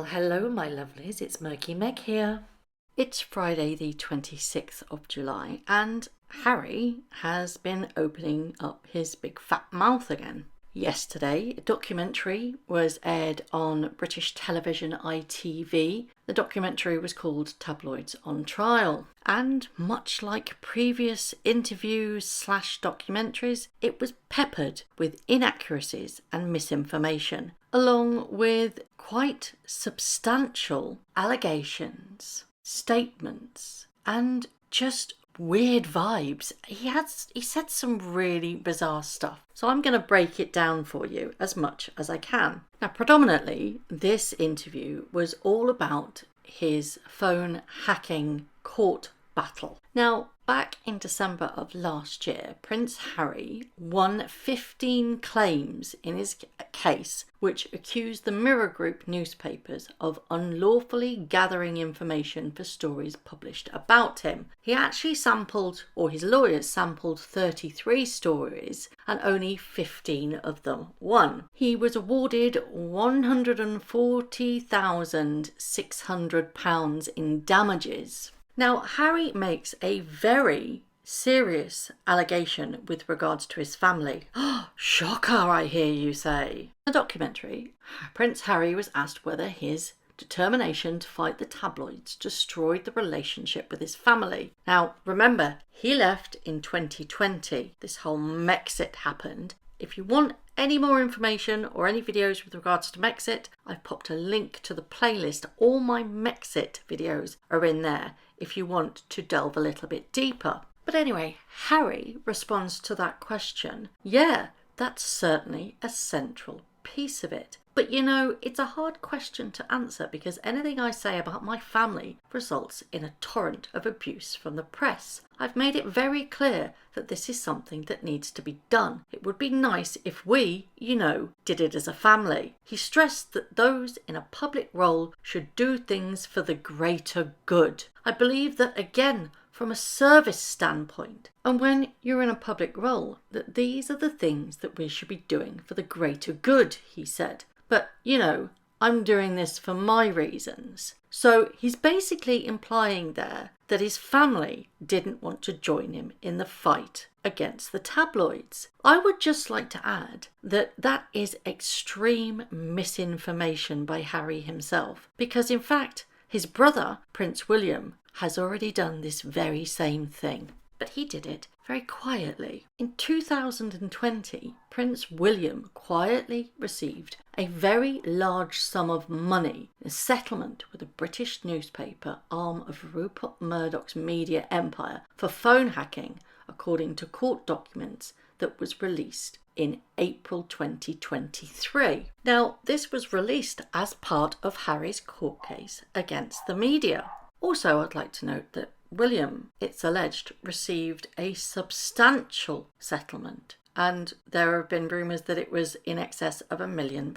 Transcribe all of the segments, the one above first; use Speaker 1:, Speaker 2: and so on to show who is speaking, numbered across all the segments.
Speaker 1: Well, hello, my lovelies. It's Murky Meg here. It's Friday, the 26th of July, and Harry has been opening up his big fat mouth again. Yesterday, a documentary was aired on British television ITV. The documentary was called Tabloids on Trial. And much like previous interviews/documentaries, it was peppered with inaccuracies and misinformation, along with quite substantial allegations, statements, and just weird vibes. He said some really bizarre stuff. So I'm going to break it down for you as much as I can. Now, predominantly, this interview was all about his phone hacking court battle. Now, back in December of last year, Prince Harry won 15 claims in his case, which accused the Mirror Group newspapers of unlawfully gathering information for stories published about him. He actually sampled, or his lawyers sampled, 33 stories, and only 15 of them won. He was awarded £140,600 in damages. Now, Harry makes a very serious allegation with regards to his family. Shocker, I hear you say. In the documentary, Prince Harry was asked whether his determination to fight the tabloids destroyed the relationship with his family. Now, remember, he left in 2020. This whole Mexit happened. If you want any more information or any videos with regards to Mexit, I've popped a link to the playlist. All my Mexit videos are in there if you want to delve a little bit deeper. But anyway, Harry responds to that question. Yeah, that's certainly a central piece of it. But you know, it's a hard question to answer because anything I say about my family results in a torrent of abuse from the press. I've made it very clear that this is something that needs to be done. It would be nice if we, did it as a family. He stressed that those in a public role should do things for the greater good. I believe that, again, from a service standpoint, and when you're in a public role, that these are the things that we should be doing for the greater good, he said. But, I'm doing this for my reasons. So he's basically implying there that his family didn't want to join him in the fight against the tabloids. I would just like to add that that is extreme misinformation by Harry himself, because in fact, his brother, Prince William, has already done this very same thing. But he did it very quietly. In 2020, Prince William quietly received a very large sum of money in a settlement with a British newspaper arm of Rupert Murdoch's media empire for phone hacking, according to court documents that was released in April 2023. Now, this was released as part of Harry's court case against the media. Also, I'd like to note that William, it's alleged, received a substantial settlement, and there have been rumours that it was in excess of £1 million.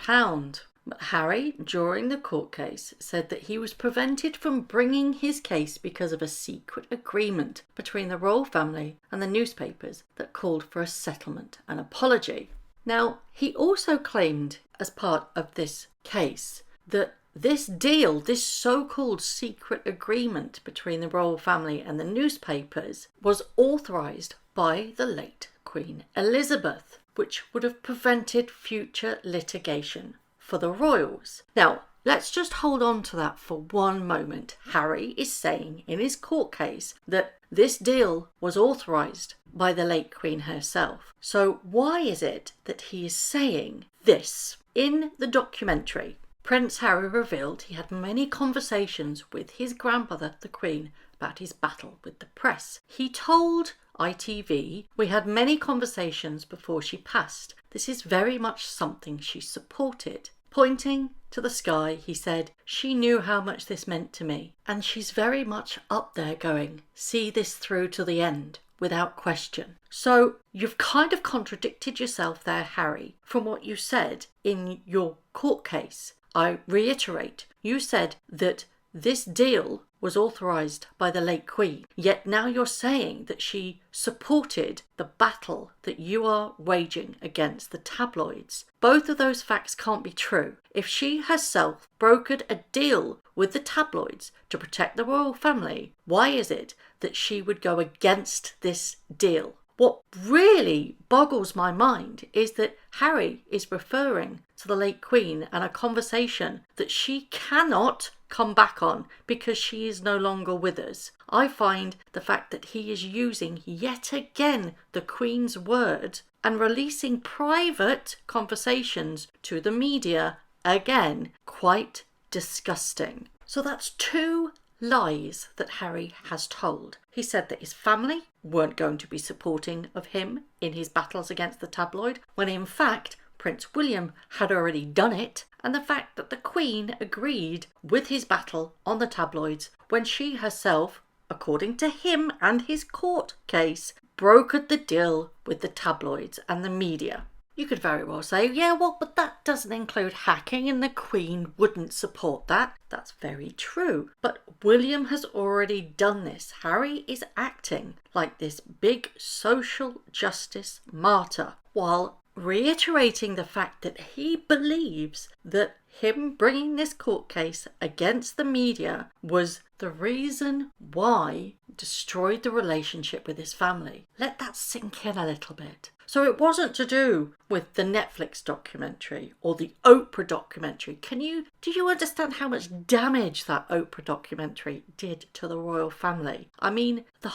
Speaker 1: But Harry, during the court case, said that he was prevented from bringing his case because of a secret agreement between the royal family and the newspapers that called for a settlement and apology. Now, he also claimed as part of this case that this deal, this so-called secret agreement between the royal family and the newspapers, was authorised by the late Queen Elizabeth, which would have prevented future litigation for the royals. Now, let's just hold on to that for one moment. Harry is saying in his court case that this deal was authorised by the late Queen herself. So why is it that he is saying this? In the documentary, Prince Harry revealed he had many conversations with his grandmother, the Queen, about his battle with the press. He told ITV, "We had many conversations before she passed. This is very much something she supported." Pointing to the sky, he said, "She knew how much this meant to me, and she's very much up there going, see this through to the end, without question." So you've kind of contradicted yourself there, Harry, from what you said in your court case. I reiterate, you said that this deal was authorised by the late Queen, yet now you're saying that she supported the battle that you are waging against the tabloids. Both of those facts can't be true. If she herself brokered a deal with the tabloids to protect the royal family, why is it that she would go against this deal? What really boggles my mind is that Harry is referring to the late Queen and a conversation that she cannot come back on because she is no longer with us. I find the fact that he is using yet again the Queen's word and releasing private conversations to the media again quite disgusting. So that's 2 lies that Harry has told. He said that his family weren't going to be supporting of him in his battles against the tabloid, when in fact Prince William had already done it, and the fact that the Queen agreed with his battle on the tabloids when she herself, according to him and his court case, brokered the deal with the tabloids and the media. You could very well say, yeah, well, but that doesn't include hacking and the Queen wouldn't support that. That's very true. But William has already done this. Harry is acting like this big social justice martyr while reiterating the fact that he believes that him bringing this court case against the media was the reason why destroyed the relationship with his family. Let that sink in a little bit. So it wasn't to do with the Netflix documentary or the Oprah documentary. Do you understand how much damage that Oprah documentary did to the royal family? I mean, the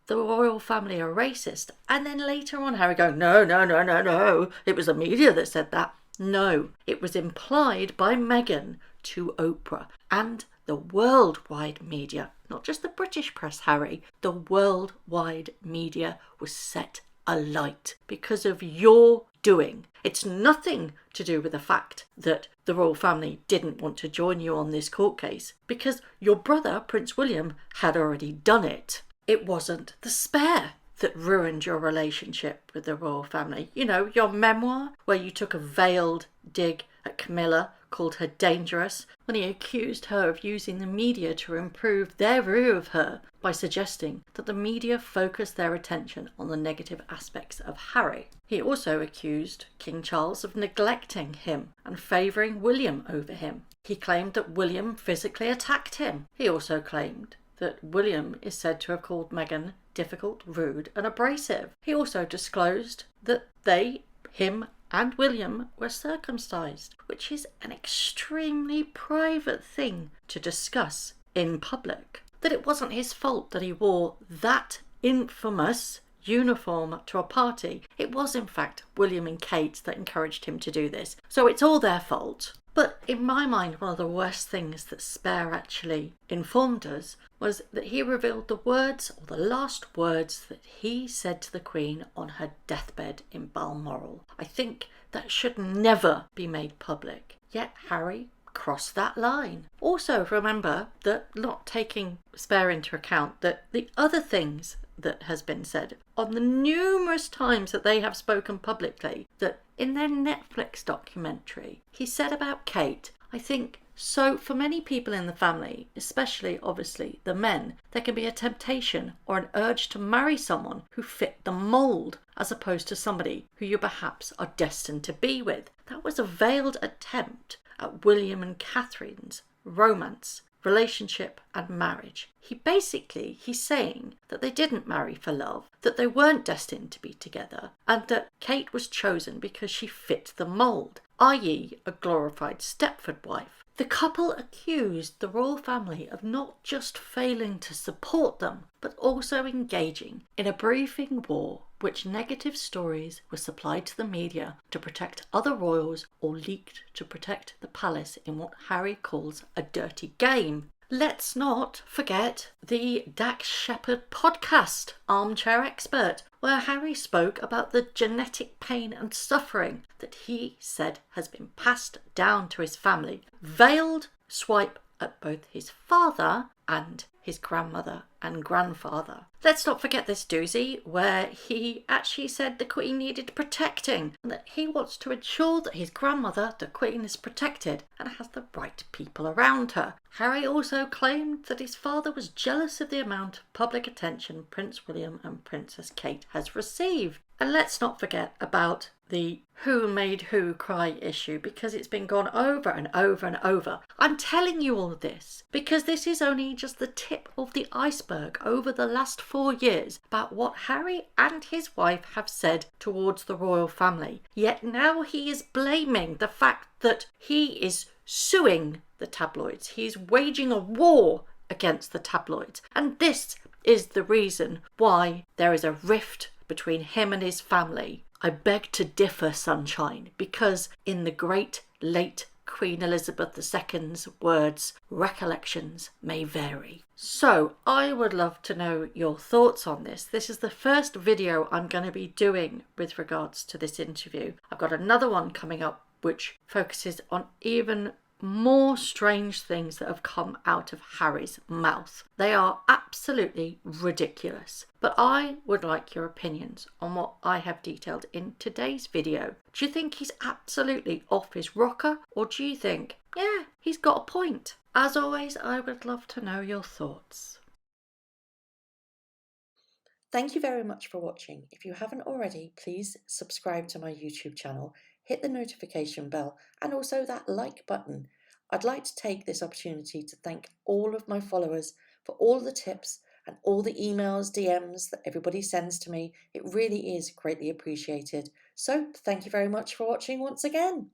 Speaker 1: royal family are racist. And then later on, Harry going, no, it was the media that said that. No, it was implied by Meghan to Oprah and the worldwide media, not just the British press, Harry. The worldwide media was set alight because of your doing. It's nothing to do with the fact that the royal family didn't want to join you on this court case, because your brother, Prince William, had already done it. It wasn't the spare that ruined your relationship with the royal family. You know, your memoir where you took a veiled dig at Camilla, called her dangerous, when he accused her of using the media to improve their view of her by suggesting that the media focused their attention on the negative aspects of Harry. He also accused King Charles of neglecting him and favouring William over him. He claimed that William physically attacked him. He also claimed that William is said to have called Meghan difficult, rude and abrasive. He also disclosed that him and William were circumcised, which is an extremely private thing to discuss in public. That it wasn't his fault that he wore that infamous uniform to a party. It was in fact William and Kate that encouraged him to do this. So it's all their fault. But in my mind, one of the worst things that Spare actually informed us was that he revealed the words, or the last words, that he said to the Queen on her deathbed in Balmoral. I think that should never be made public. Yet Harry crossed that line. Also remember that, not taking Spare into account, that the other things that has been said on the numerous times that they have spoken publicly, that in their Netflix documentary, he said about Kate, I think, so for many people in the family, especially obviously the men, there can be a temptation or an urge to marry someone who fit the mould, as opposed to somebody who you perhaps are destined to be with. That was a veiled attempt at William and Catherine's romance, relationship and marriage. He's saying that they didn't marry for love, that they weren't destined to be together, and that Kate was chosen because she fit the mould, i.e. a glorified Stepford wife. The couple accused the royal family of not just failing to support them, but also engaging in a briefing war which negative stories were supplied to the media to protect other royals or leaked to protect the palace in what Harry calls a dirty game. Let's not forget the Dax Shepard podcast, Armchair Expert, where Harry spoke about the genetic pain and suffering that he said has been passed down to his family. Veiled, swipe at both his father and his grandmother and grandfather. Let's not forget this doozy where he actually said the Queen needed protecting, and that he wants to ensure that his grandmother, the Queen, is protected and has the right people around her. Harry also claimed that his father was jealous of the amount of public attention Prince William and Princess Kate has received. And let's not forget about the who made who cry issue, because it's been gone over and over and over. I'm telling you all this because this is only just the tip of the iceberg over the last 4 years about what Harry and his wife have said towards the royal family. Yet now he is blaming the fact that he is suing the tabloids. He's waging a war against the tabloids. And this is the reason why there is a rift between him and his family. I beg to differ, sunshine, because in the great late Queen Elizabeth II's words, recollections may vary. So I would love to know your thoughts on this. This is the first video I'm going to be doing with regards to this interview. I've got another one coming up which focuses on even more strange things that have come out of Harry's mouth. They are absolutely ridiculous. But I would like your opinions on what I have detailed in today's video. Do you think he's absolutely off his rocker, or do you think, yeah, he's got a point? As always, I would love to know your thoughts.
Speaker 2: Thank you very much for watching. If you haven't already, please subscribe to my YouTube channel, hit the notification bell and also that like button. I'd like to take this opportunity to thank all of my followers for all the tips and all the emails, DMs that everybody sends to me. It really is greatly appreciated. So thank you very much for watching once again.